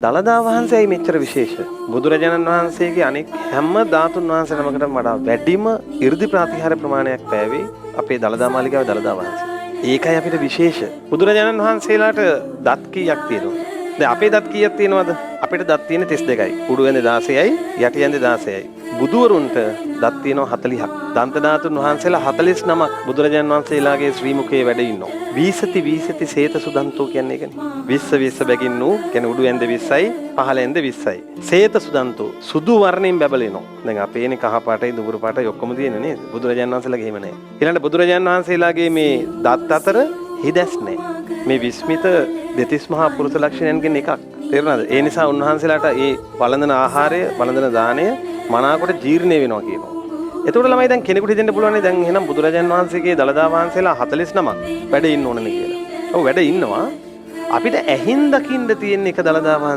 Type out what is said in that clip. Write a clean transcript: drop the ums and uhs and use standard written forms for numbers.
දළදා වහන්සේයි මෙච්චර විශේෂ. බුදුරජාණන් වහන්සේගේ අනෙක් හැම ධාතුන් වහන්සේ නමකටම වඩා වැඩිම 이르දි ප්‍රතිහාර ප්‍රමාණයක් පෑවේ අපේ දළදා මාලිගාවේ දළදා වහන්සේ. ඒකයි අපිට විශේෂ. බුදුරජාණන් වහන්සේලාට දත් කීයක් තියෙනවද? දැන් අපේ දත් කීයක් තියෙනවද? අපිට දත් තියෙන්නේ 32යි. උඩු ඇඳේ 16යි, යටි ඇඳේ 16යි. බුදුවරුන්ට දත් තියෙනවා 40ක්. දන්ත ධාතුන් වහන්සේලා 49ක් බුදුරජාණන් වහන්සේලාගේ ශ්‍රී මුඛයේ වැඩ ඉන්නවා. වීසති වීසති සේත සුදන්තෝ කියන්නේ ඒකනේ. 20 බැගින් නු කියන්නේ උඩු ඇඳේ 20යි, පහළ ඇඳේ 20යි. සේත සුදන්තෝ සුදු වර්ණයෙන් බබලෙනවා. දැන් අපේනේ කහ පාටයි දුඹුරු පාටයි ඔක්කොම තියෙන්නේ නේද? බුදුරජාණන් වහන්සේලාගේ එහෙම නැහැ. ඊළඟට බුදුරජාණන් වහන්සේලාගේ මේ දත් අතර හිදැස් නැහැ. මේ විස්මිත දෙතිස් මහා පුරුෂ ලක්ෂණයන්ගෙන් එකක්. තේරුණාද? ඒ නිසා උන්වහන්සේලාට මේ වළඳන ආහාරය, වළඳන දාණය මනාකොට ජීර්ණය වෙනවා කියනවා. එතකොට ළමයි දැන් කෙනෙකුට හිතෙන්න පුළුවන් නේ දැන් එහෙනම් බුදුරජාන් වහන්සේගේ දළදා වහන්සේලා 49ක් වැඩ ඉන්න ඕනනේ කියලා. ඔව් වැඩ ඉන්නවා. අපිට ඇහින් දකින්න තියෙන එක දළදා වහන්සේ